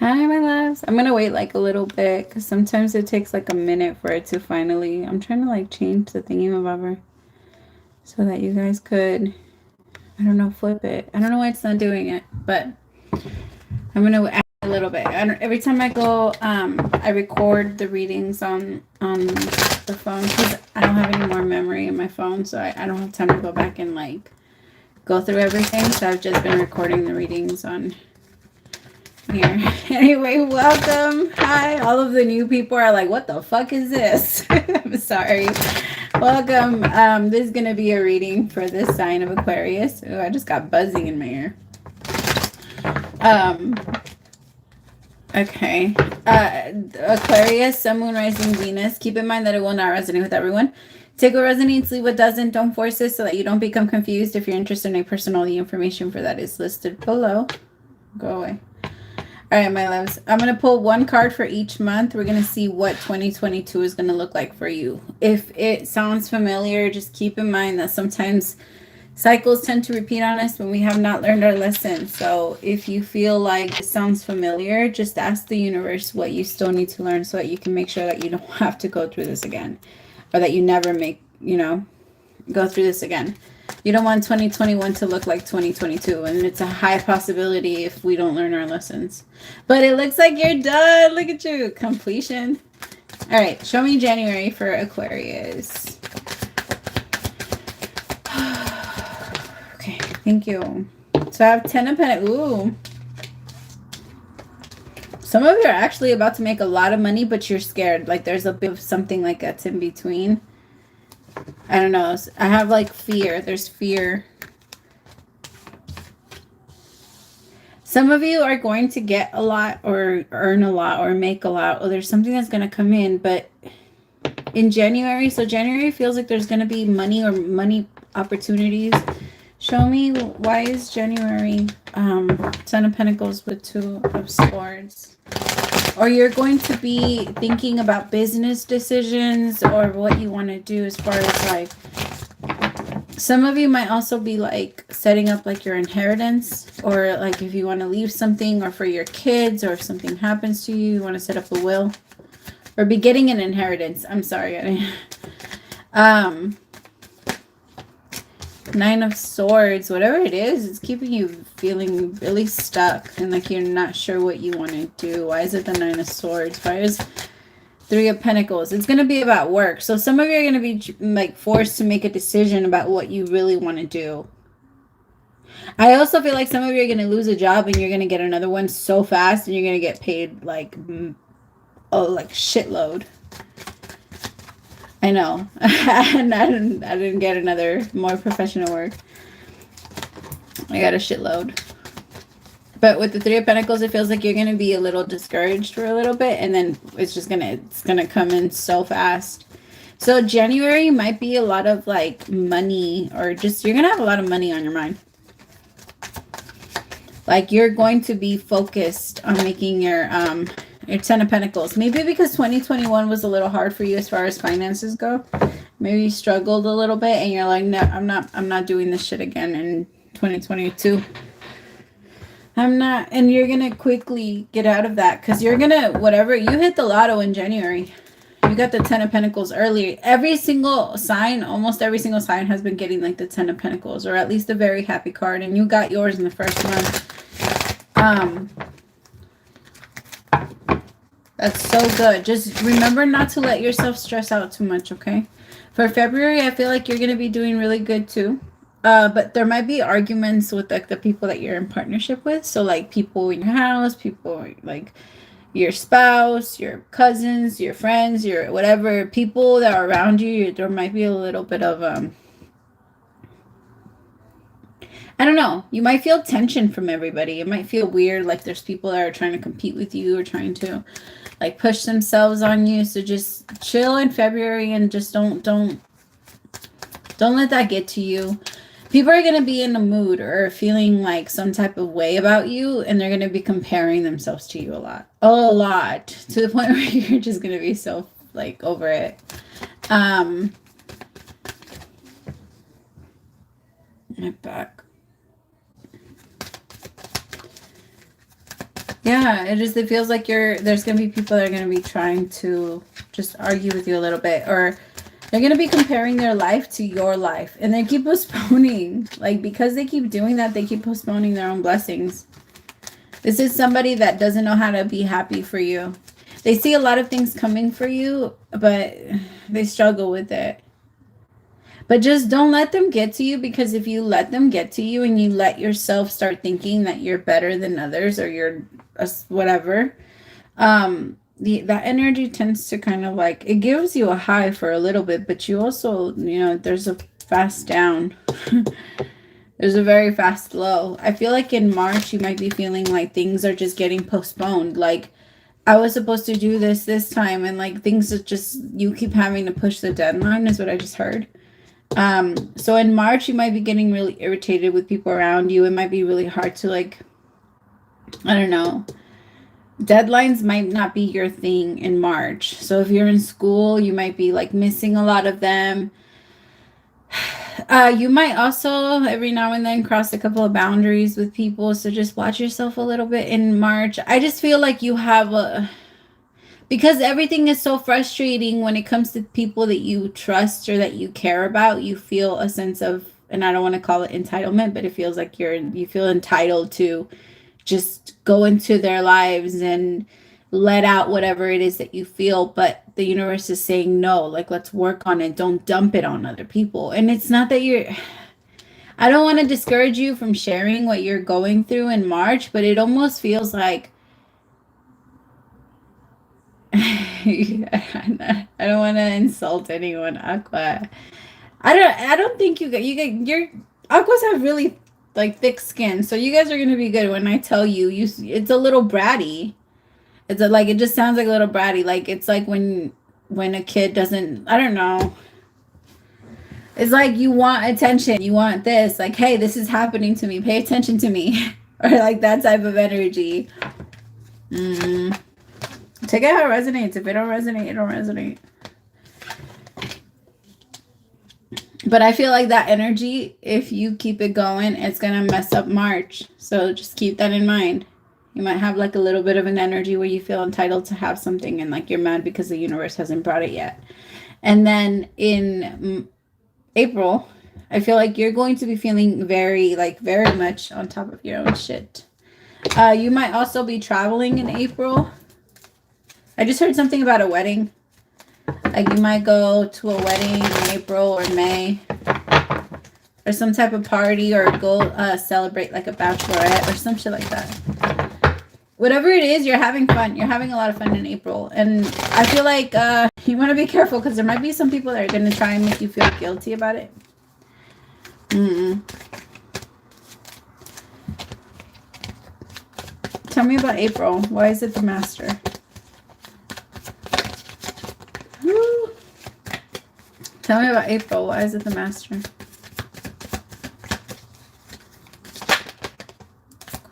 Hi, my loves. I'm gonna wait like a little bit because sometimes it takes like a minute for it to finally. I'm trying to like change the thingy so that you guys could, I don't know, flip it. I don't know why it's not doing it, but I'm gonna add a little bit. Every time I go, I record the readings on the phone because I don't have any more memory in my phone, so I don't have time to go back and like go through everything. So I've just been recording the readings on here. Anyway, welcome. Hi. All of the new people are like, what the fuck is this? I'm sorry. Welcome. This is going to be a reading for this sign of Aquarius. Oh, I just got buzzing in my ear. Okay. Aquarius, Sun, Moon, Rising, Venus. Keep in mind that it will not resonate with everyone. Take what resonates, leave what doesn't. Don't force it so that you don't become confused. If you're interested in a person, all the information for that is listed below. Go away. All right, my loves. I'm going to pull one card for each month. We're going to see what 2022 is going to look like for you. If it sounds familiar, just keep in mind that sometimes cycles tend to repeat on us when we have not learned our lesson. So if you feel like it sounds familiar, just ask the universe what you still need to learn so that you can make sure that you don't have to go through this again. Or that you never go through this again. You don't want 2021 to look like 2022, and it's a high possibility if we don't learn our lessons. But it looks like you're done. Look at you. Completion. All right. Show me January for Aquarius. Okay. Thank you. So I have 10 of Pentacles. Ooh. Some of you are actually about to make a lot of money, but you're scared. Like there's a bit of something like that's in between. I don't know. I have like fear. There's fear. Some of you are going to get a lot or earn a lot or make a lot. Or there's something that's going to come in. But in January, so January feels like there's going to be money or money opportunities. Show me why is January Ten of Pentacles with Two of Swords. Or you're going to be thinking about business decisions or what you want to do as far as like, some of you might also be like setting up like your inheritance or like if you want to leave something or for your kids or if something happens to you, you want to set up a will or be getting an inheritance. I'm sorry. Nine of Swords, whatever it is, it's keeping you feeling really stuck and like you're not sure what you want to do. Why is it the Nine of Swords? Why is Three of Pentacles? It's going to be about work. So some of you are going to be like forced to make a decision about what you really want to do. I also feel like some of you are going to lose a job and you're going to get another one so fast and you're going to get paid like, like shitload. I know. And I didn't get another more professional work. I got a shitload. But with the Three of Pentacles, it feels like you're going to be a little discouraged for a little bit. And then it's going to come in so fast. So January might be a lot of like money or just, you're going to have a lot of money on your mind. Like you're going to be focused on making your Ten of Pentacles. Maybe because 2021 was a little hard for you as far as finances go. Maybe you struggled a little bit and you're like, no, I'm not doing this shit again in 2022. I'm not. And you're going to quickly get out of that because you're going to, whatever, you hit the lotto in January. You got the Ten of Pentacles earlier. Every single sign, almost every single sign has been getting like the Ten of Pentacles or at least a very happy card. And you got yours in the first month. That's so good. Just remember not to let yourself stress out too much, okay? For February, I feel like you're going to be doing really good too. But there might be arguments with like the people that you're in partnership with. So like people in your house, people like your spouse, your cousins, your friends, your whatever, people that are around you, there might be a little bit of I don't know. You might feel tension from everybody. It might feel weird, like there's people that are trying to compete with you or trying to like push themselves on you. So just chill in February and just don't let that get to you. People are going to be in a mood or feeling like some type of way about you, and they're going to be comparing themselves to you a lot. A lot. To the point where you're just going to be so like over it. My back. Yeah, it feels like there's going to be people that are going to be trying to just argue with you a little bit, or they're going to be comparing their life to your life, and they keep postponing. Like, because they keep doing that, they keep postponing their own blessings. This is somebody that doesn't know how to be happy for you. They see a lot of things coming for you, but they struggle with it. But just don't let them get to you, because if you let them get to you and you let yourself start thinking that you're better than others, or you're whatever, that energy tends to kind of like, it gives you a high for a little bit, but you also, you know, there's a fast down. There's a very fast low. I feel like in March you might be feeling like things are just getting postponed. Like, I was supposed to do this time, and like things are just, you keep having to push the deadline, is what I just heard. So in March you might be getting really irritated with people around you. It might be really hard to, like, I don't know, deadlines might not be your thing in March. So if you're in school, you might be like missing a lot of them. You might also every now and then cross a couple of boundaries with people, so just watch yourself a little bit in March. I just feel like you have because everything is so frustrating when it comes to people that you trust or that you care about, you feel a sense of, and I don't want to call it entitlement, but it feels like you feel entitled to just go into their lives and let out whatever it is that you feel. But the universe is saying no, like, let's work on it. Don't dump it on other people. And it's not that I don't want to discourage you from sharing what you're going through in March, but it almost feels like I don't want to insult anyone, Aqua. I don't think you get your Aquas have really like thick skin, so you guys are gonna be good. When I tell you, it's a little bratty. It's like, it just sounds like a little bratty. Like, it's like when a kid doesn't, I don't know. It's like you want attention. You want this. Like, hey, this is happening to me. Pay attention to me. Or like that type of energy. Take it how it resonates. If it don't resonate, it don't resonate. But I feel like that energy, if you keep it going, it's going to mess up March. So just keep that in mind. You might have like a little bit of an energy where you feel entitled to have something, and like you're mad because the universe hasn't brought it yet. And then in April, I feel like you're going to be feeling very much on top of your own shit. You might also be traveling in April. I just heard something about a wedding. Like, you might go to a wedding in April or May, or some type of party, or go celebrate like a bachelorette or some shit like that. Whatever it is, you're having fun. You're having a lot of fun in April. And I feel like you want to be careful, because there might be some people that are going to try and make you feel guilty about it. Tell me about April. Why is it the Master? Woo. Tell me about April. Why is it the Master?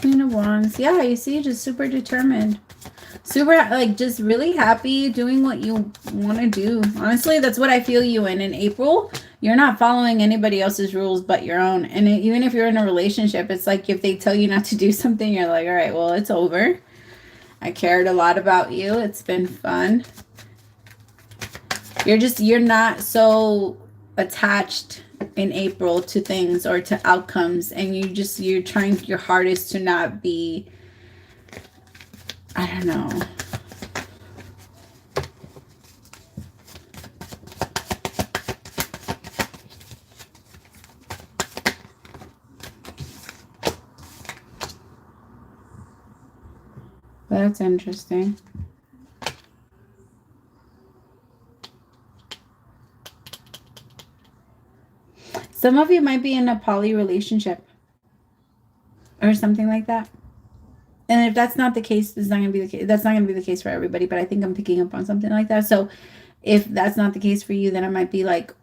Queen of Wands. Yeah, you see, just super determined. Super, like, just really happy doing what you want to do. Honestly, that's what I feel you in April. You're not following anybody else's rules but your own. And even if you're in a relationship, it's like if they tell you not to do something, you're like, all right, well, it's over. I cared a lot about you. It's been fun. You're not so attached in April to things or to outcomes, and you're trying your hardest to not be, I don't know. That's interesting. Some of you might be in a poly relationship or something like that. And if that's not the case, it's not going to be the case. That's not going to be the case for everybody, but I think I'm picking up on something like that. So if that's not the case for you, then I might be like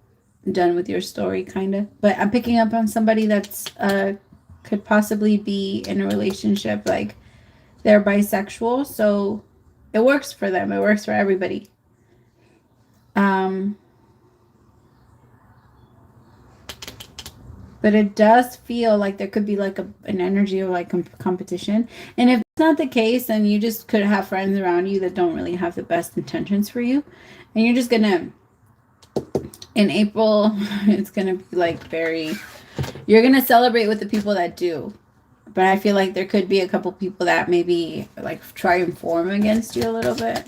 done with your story, kind of. But I'm picking up on somebody that's could possibly be in a relationship, like they're bisexual, so it works for them. It works for everybody. But it does feel like there could be like an energy of like competition. And if not the case, and you just could have friends around you that don't really have the best intentions for you, and you're just gonna, in April, it's gonna be like you're gonna celebrate with the people that do. But I feel like there could be a couple people that maybe like try and form against you a little bit,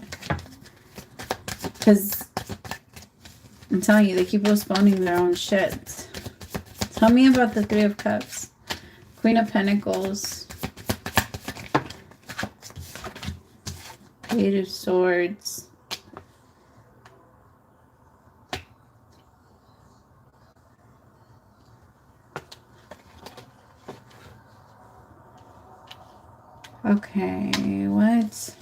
because I'm telling you, they keep postponing their own shit. Tell me about the Three of Cups, Queen of Pentacles, Eight of Swords, okay, what?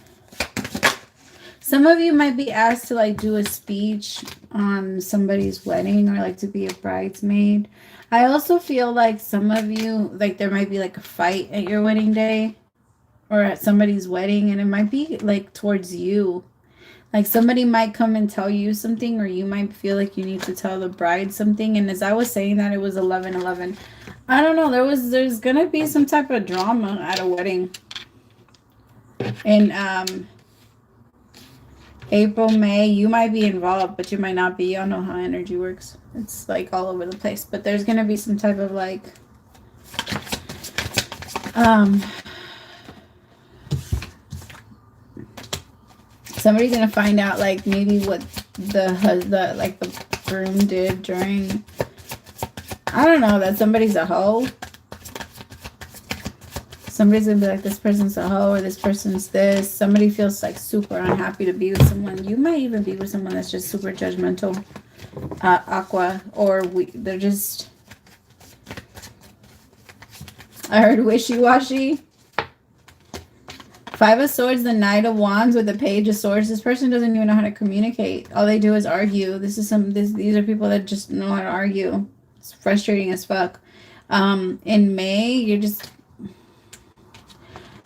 Some of you might be asked to like do a speech on somebody's wedding, or like to be a bridesmaid. I also feel like some of you, like there might be like a fight at your wedding day or at somebody's wedding, and it might be like towards you. Like somebody might come and tell you something, or you might feel like you need to tell the bride something. And as I was saying that, it was 11/11. I don't know. There's gonna be some type of drama at a wedding. And April, May, you might be involved, but you might not be. Y'all know how energy works. It's like all over the place. But there's gonna be some type of like somebody's gonna find out like maybe what the groom did during, I don't know, that somebody's a hoe. Somebody's gonna be like, this person's a hoe, or this person's this. Somebody feels like super unhappy to be with someone. You might even be with someone that's just super judgmental, Aqua, or they're just, I heard wishy-washy. Five of Swords, the Knight of Wands with the Page of Swords. This person doesn't even know how to communicate. All they do is argue. These are people that just know how to argue. It's frustrating as fuck. In May,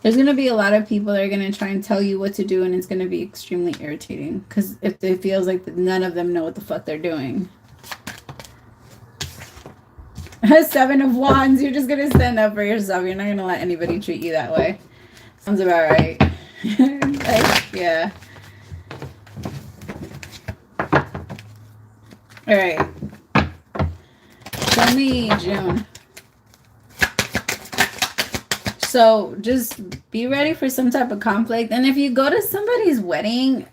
there's going to be a lot of people that are going to try and tell you what to do, and it's going to be extremely irritating because if it feels like none of them know what the fuck they're doing. Seven of Wands, you're just going to stand up for yourself. You're not going to let anybody treat you that way. Sounds about right. Like, yeah. All right. Show me June. So just be ready for some type of conflict. And if you go to somebody's wedding,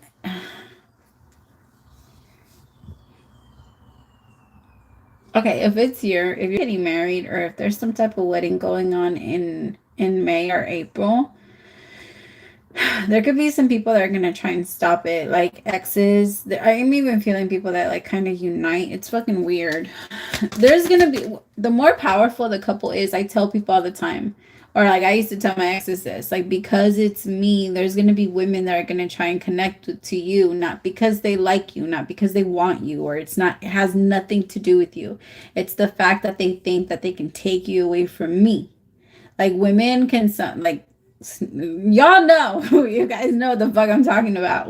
okay, if you're getting married, or if there's some type of wedding going on in May or April, there could be some people that are going to try and stop it, like exes. I'm even feeling people that like kind of unite. It's fucking weird. There's going to be, the more powerful the couple is, I tell people all the time, or like I used to tell my exes this, like, because it's me, there's going to be women that are going to try and connect to you, not because they like you, not because they want you, or it has nothing to do with you. It's the fact that they think that they can take you away from me. Like women can, like, y'all know, you guys know the fuck I'm talking about.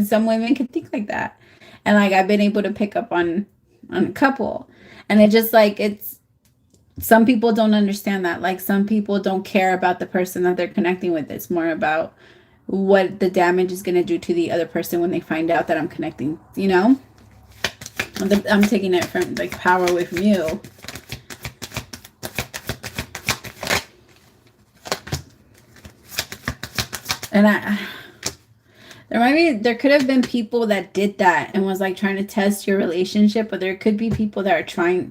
Some women can think like that. And like I've been able to pick up on a couple. And it just like, some people don't understand that. Like some people don't care about the person that they're connecting with. It's more about what the damage is going to do to the other person when they find out that I'm connecting, you know? I'm taking it from like power away from you. And there could have been people that did that and was like trying to test your relationship, but there could be people that are trying,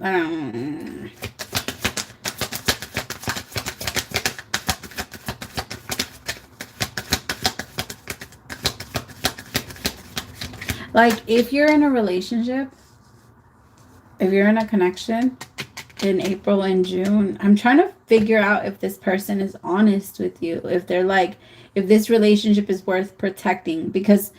like if you're in a relationship, if you're in a connection in April and June, I'm trying to figure out if this person is honest with you, if they're like, if this relationship is worth protecting, because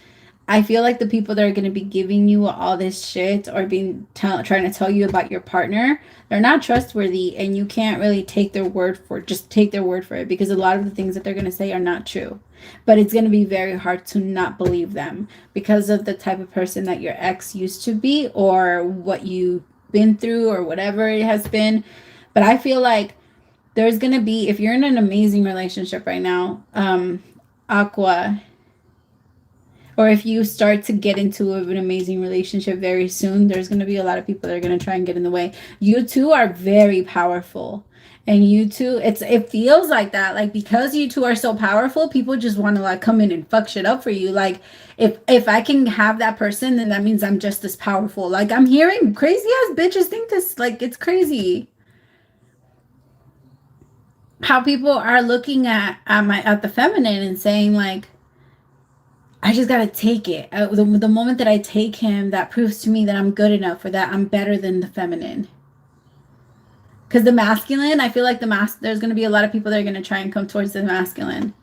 I feel like the people that are going to be giving you all this shit or trying to tell you about your partner, they're not trustworthy, and you can't really take their word for it, because a lot of the things that they're going to say are not true. But it's going to be very hard to not believe them because of the type of person that your ex used to be, or what you've been through, or whatever it has been. But I feel like there's going to be, if you're in an amazing relationship right now, Aqua, or if you start to get into an amazing relationship very soon, there's going to be a lot of people that are going to try and get in the way. You two are very powerful. And you two, it feels like that. Like, because you two are so powerful, people just want to like come in and fuck shit up for you. Like, if I can have that person, then that means I'm just as powerful. Like, I'm hearing crazy ass bitches think this, like, it's crazy how people are looking at the feminine and saying like, I just gotta take it. The moment that I take him, that proves to me that I'm good enough, or that I'm better than the feminine. Because the masculine, I feel like there's gonna be a lot of people that are gonna try and come towards the masculine.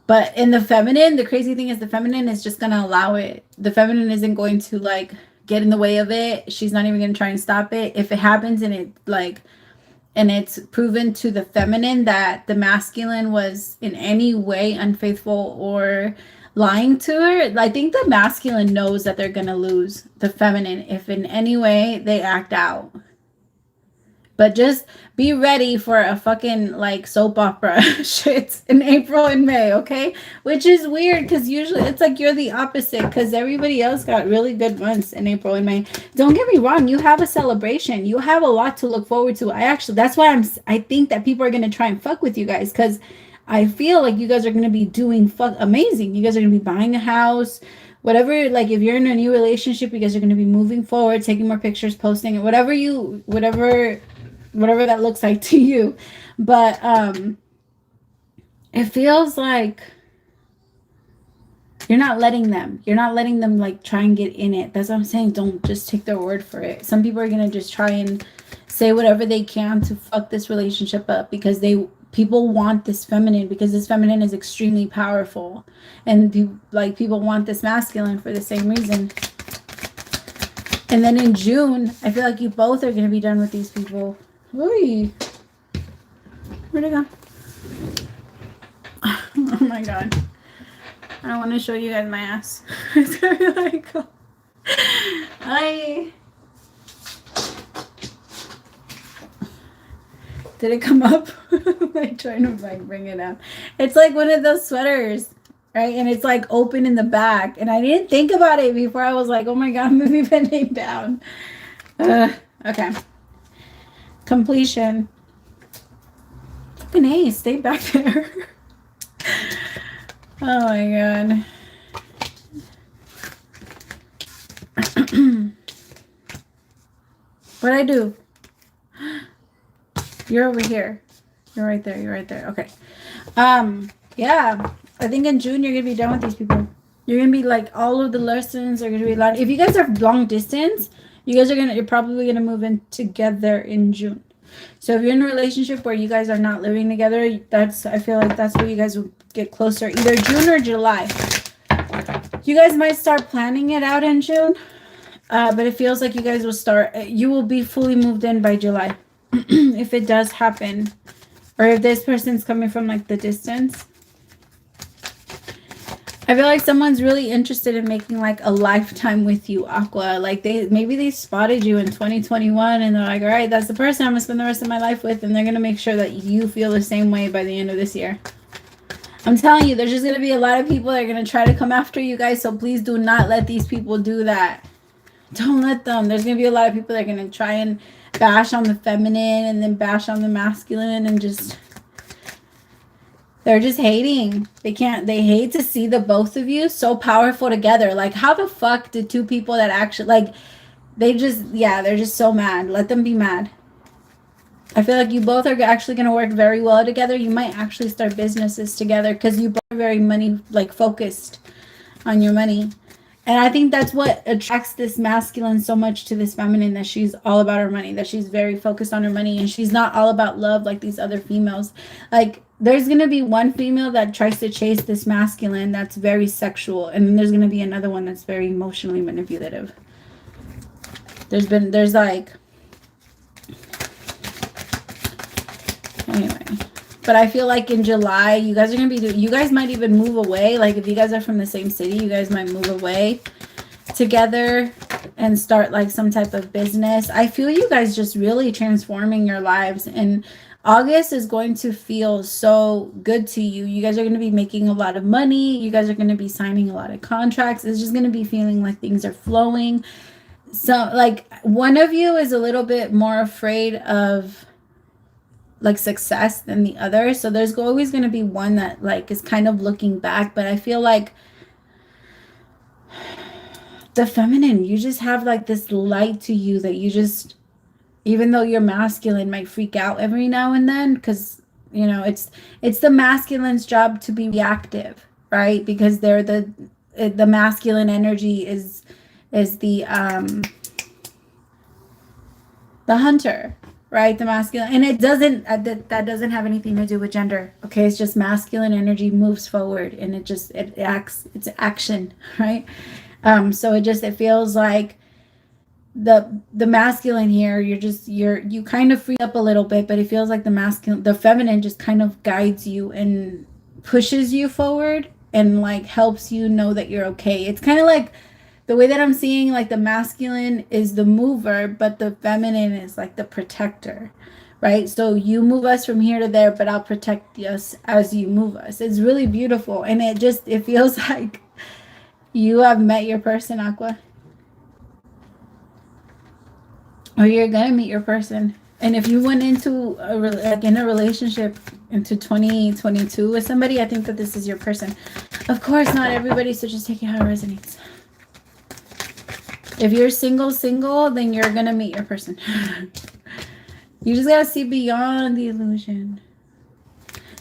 But in the feminine, the crazy thing is the feminine is just gonna allow it. The feminine isn't going to like get in the way of it. She's not even gonna try and stop it. If it happens and it's proven to the feminine that the masculine was in any way unfaithful or lying to her, I think the masculine knows that they're going to lose the feminine if in any way they act out. But just be ready for a fucking like soap opera shit in April and May, okay? Which is weird because usually it's like you're the opposite, because everybody else got really good months in April and May. Don't get me wrong, you have a celebration. You have a lot to look forward to. That's why I think that people are going to try and fuck with you guys, because I feel like you guys are going to be doing amazing. You guys are going to be buying a house, whatever. Like, if you're in a new relationship, you guys are going to be moving forward, taking more pictures, posting it, whatever that looks like to you. But it feels like you're not letting them like try and get in it. That's what I'm saying. Don't just take their word for it. Some people are going to just try and say whatever they can to fuck this relationship up, because people want this feminine, because this feminine is extremely powerful, and people want this masculine for the same reason. And then in June, I feel like you both are going to be done with these people. Ooh. Where'd it go? Oh my god. I don't want to show you guys my ass. It's gonna be like, did it come up? I'm like trying to like bring it down. It's like one of those sweaters, right? And it's like open in the back. And I didn't think about it before. I was like, oh my god, I'm gonna be bending down. Okay. Completion. Fucking A, stay back there. Oh my god. What'd I do? You're over here. You're right there. You're right there. Okay. Yeah. I think in June you're gonna be done with these people. You're gonna be like, all of the lessons are gonna be a lot. If you guys are long distance, you're probably gonna move in together in June. So if you're in a relationship where you guys are not living together, I feel like that's where you guys will get closer, either June or July. You guys might start planning it out in June, but it feels like you will be fully moved in by July. If it does happen, or if this person's coming from like the distance. I feel like someone's really interested in making like a lifetime with you, Aqua. Like maybe they spotted you in 2021 and they're like, all right, that's the person I'm gonna spend the rest of my life with, and they're gonna make sure that you feel the same way by the end of this year. I'm telling you, there's just gonna be a lot of people that are gonna try to come after you guys, so please do not let these people do that. Don't let them. There's gonna be a lot of people that are gonna try and bash on the feminine and then bash on the masculine, and they're just hating. They hate to see the both of you so powerful together. Like, how the fuck did two people that actually, like, they're just so mad. Let them be mad. I feel like you both are actually going to work very well together. You might actually start businesses together, because you both are very money, like, focused on your money. And I think that's what attracts this masculine so much to this feminine, that she's all about her money, that she's very focused on her money, and she's not all about love like these other females. Like, there's going to be one female that tries to chase this masculine that's very sexual, and then there's going to be another one that's very emotionally manipulative. There's like, anyway. But I feel like in July, you guys are going to be, you guys might even move away. Like, if you guys are from the same city, you guys might move away together and start like some type of business. I feel you guys just really transforming your lives. And August is going to feel so good to you. You guys are going to be making a lot of money. You guys are going to be signing a lot of contracts. It's just going to be feeling like things are flowing. So like one of you is a little bit more afraid of like success than the other. So there's always going to be one that like is kind of looking back. But I feel like the feminine, you just have like this light to you that you just, even though your masculine might freak out every now and then, because you know it's the masculine's job to be reactive, right? Because they're the masculine energy is the hunter, right? The masculine, and it doesn't that doesn't have anything to do with gender, okay? It's just masculine energy moves forward, and it acts, it's action, right? So it feels like the masculine here, you kind of free up a little bit, but it feels like the feminine just kind of guides you and pushes you forward and like helps you know that you're okay. It's kind of like the way that I'm seeing, like the masculine is the mover, but the feminine is like the protector, right? So you move us from here to there, but I'll protect us as you move us. It's really beautiful, and it feels like you have met your person, Aqua. Or you're gonna meet your person. And if you went into in a relationship into 2022 with somebody, I think that this is your person. Of course, not everybody, so just take it how it resonates. If you're single, then you're gonna meet your person. You just gotta see beyond the illusion.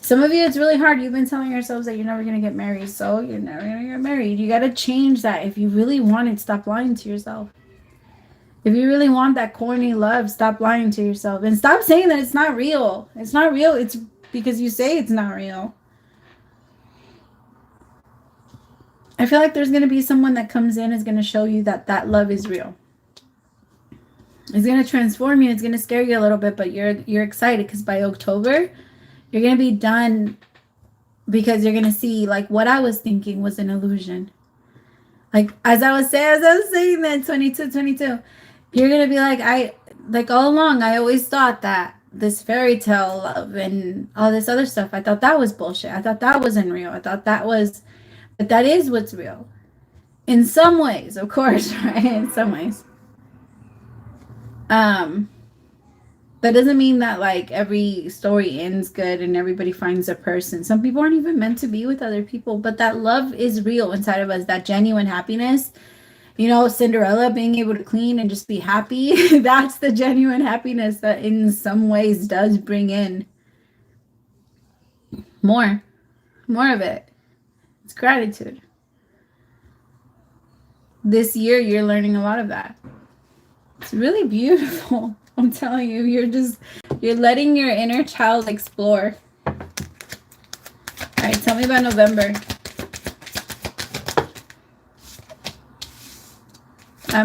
Some of you, it's really hard. You've been telling yourselves that you're never gonna get married, so you're never gonna get married. You gotta change that. If you really want it, stop lying to yourself. If you really want that corny love, stop lying to yourself. And stop saying that it's not real. It's not real. It's because you say it's not real. I feel like there's going to be someone that comes in is going to show you that that love is real. It's going to transform you. It's going to scare you a little bit, but you're excited because by October, you're going to be done, because you're going to see like what I was thinking was an illusion. Like as I was saying that 22, you're going to be like all along, I always thought that this fairy tale love and all this other stuff, I thought that was bullshit. I thought that wasn't real. I thought that was, but that is what's real. In some ways, of course, right? In some ways. That doesn't mean that like every story ends good and everybody finds a person. Some people aren't even meant to be with other people, but that love is real inside of us, that genuine happiness. You know, Cinderella being able to clean and just be happy. That's the genuine happiness that in some ways does bring in more of it. It's gratitude. This year, you're learning a lot of that. It's really beautiful. I'm telling you, you're letting your inner child explore. All right, tell me about November.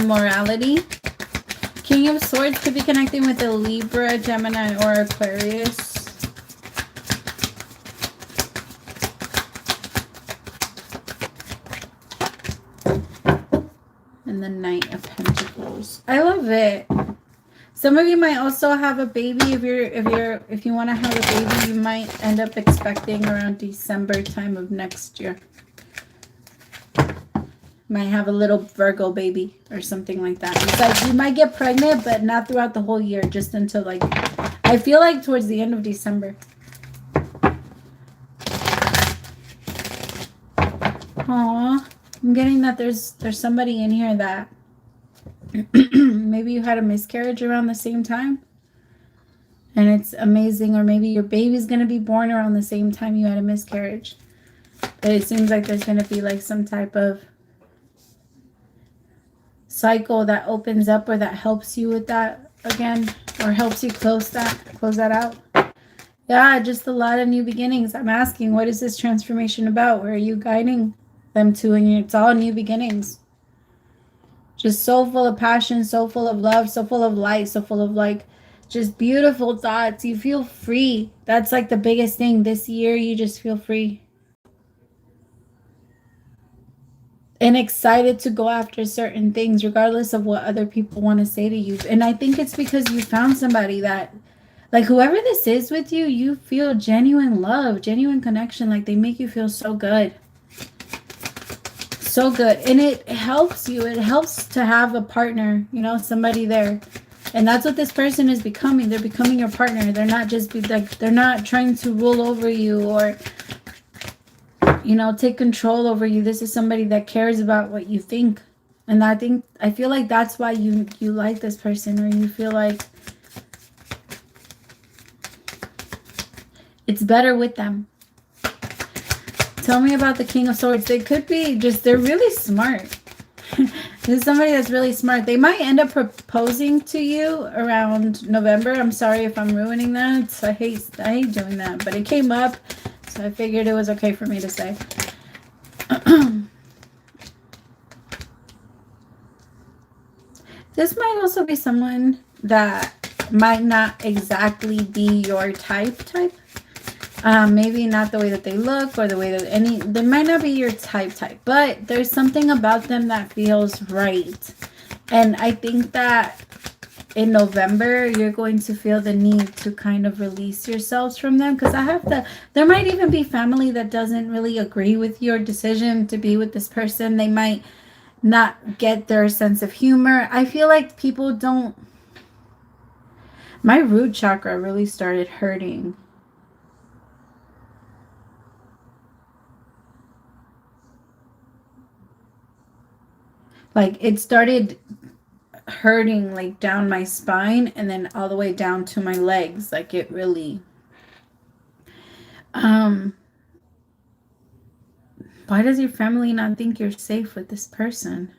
Morality. King of Swords could be connecting with a Libra, Gemini, or Aquarius. And the Knight of Pentacles. I love it. Some of you might also have a baby. If you want to have a baby, you might end up expecting around December time of next year. Might have a little Virgo baby or something like that. It's like you might get pregnant, but not throughout the whole year, just until like, I feel like towards the end of December. Aww. I'm getting that there's somebody in here that maybe you had a miscarriage around the same time. And it's amazing. Or maybe your baby's going to be born around the same time you had a miscarriage. But it seems like there's going to be like some type of cycle that opens up or that helps you with that again, or helps you close that out. Yeah, just a lot of new beginnings. I'm asking, what is this transformation about? Where are you guiding them to? And it's all new beginnings. Just so full of passion, so full of love, so full of light, so full of like just beautiful thoughts. You feel free. That's like the biggest thing this year. You just feel free. And excited to go after certain things, regardless of what other people want to say to you. And I think it's because you found somebody that Like whoever this is with you, you feel genuine love, genuine connection. Like they make you feel so good. So good. And it helps you. It helps to have a partner, you know, somebody there. And that's what this person is becoming. They're becoming your partner. They're not just they're not trying to rule over you or, you know, take control over you. This is somebody that cares about what you think. And I feel like that's why you like this person, or you feel like it's better with them. Tell me about the King of Swords. They could be just, they're really smart. This is somebody that's really smart. They might end up proposing to you around November. I'm sorry if I'm ruining that. I hate doing that. But it came up, so I figured it was okay for me to say. This might also be someone that might not exactly be your type. Maybe not the way that they look or the way that they might not be your type, but there's something about them that feels right. And I think that in November, you're going to feel the need to kind of release yourselves from them, because there might even be family that doesn't really agree with your decision to be with this person. They might not get their sense of humor. I feel like people don't, my root chakra really started hurting. Like it started hurting like down my spine and then all the way down to my legs. Like it really, why does your family not think you're safe with this person?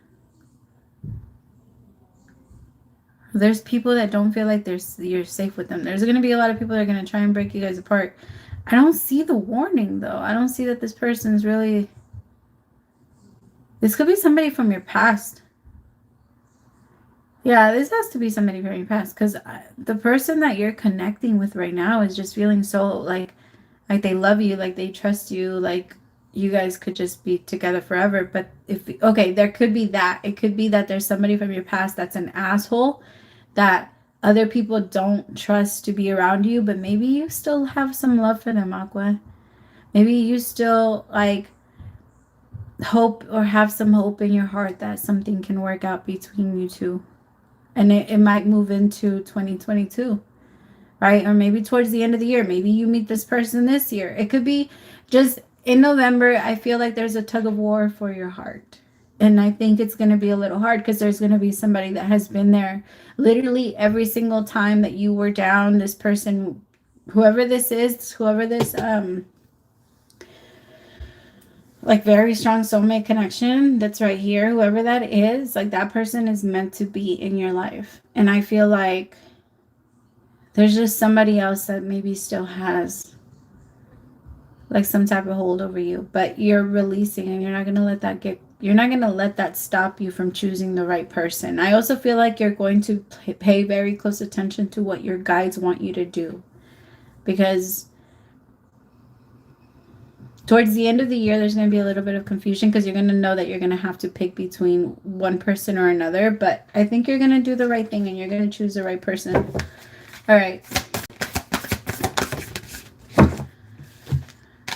There's people that don't feel like you're safe with them. There's going to be a lot of people that are going to try and break you guys apart. I don't see the warning though. I don't see that this person's really, this could be somebody from your past. Yeah, this has to be somebody from your past, because the person that you're connecting with right now is just feeling so like they love you, like they trust you, like you guys could just be together forever. But okay, there could be that. It could be that there's somebody from your past that's an asshole that other people don't trust to be around you, but maybe you still have some love for them, Aqua. Maybe you still like hope or have some hope in your heart that something can work out between you two. And it might move into 2022, right? Or maybe towards the end of the year. Maybe you meet this person this year. It could be just in November. I feel like there's a tug of war for your heart. And I think it's going to be a little hard, because there's going to be somebody that has been there literally every single time that you were down. This person, whoever this is, whoever this, like very strong soulmate connection that's right here, whoever that is, like that person is meant to be in your life. And I feel like there's just somebody else that maybe still has like some type of hold over you, but you're releasing, and you're not going to let that stop you from choosing the right person. I also feel like you're going to pay very close attention to what your guides want you to do, because towards the end of the year, there's going to be a little bit of confusion, because you're going to know that you're going to have to pick between one person or another. But I think you're going to do the right thing, and you're going to choose the right person. All right.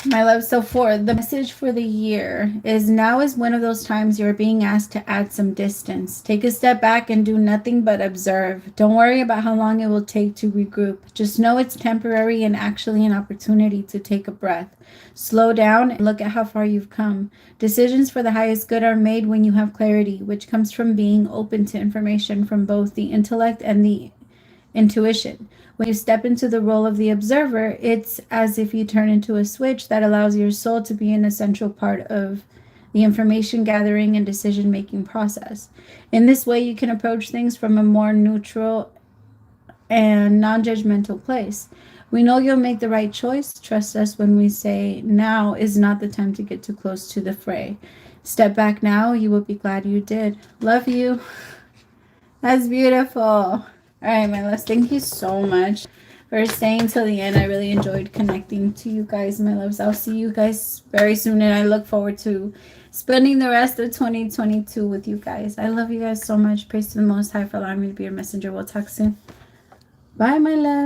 My love, so for the message for the year is, now is one of those times you're being asked to add some distance. Take a step back and do nothing but observe. Don't worry about how long it will take to regroup. Just know it's temporary and actually an opportunity to take a breath. Slow down and look at how far you've come. Decisions for the highest good are made when you have clarity, which comes from being open to information from both the intellect and the intuition. When you step into the role of the observer, it's as if you turn into a switch that allows your soul to be an essential part of the information gathering and decision making process. In this way, you can approach things from a more neutral and non-judgmental place. We know you'll make the right choice. Trust us when we say now is not the time to get too close to the fray. Step back now. You will be glad you did. Love you. That's beautiful. All right, my loves. Thank you so much for staying till the end. I really enjoyed connecting to you guys, my loves. I'll see you guys very soon, and I look forward to spending the rest of 2022 with you guys. I love you guys so much. Praise to the Most High for allowing me to be your messenger. We'll talk soon. Bye, my love.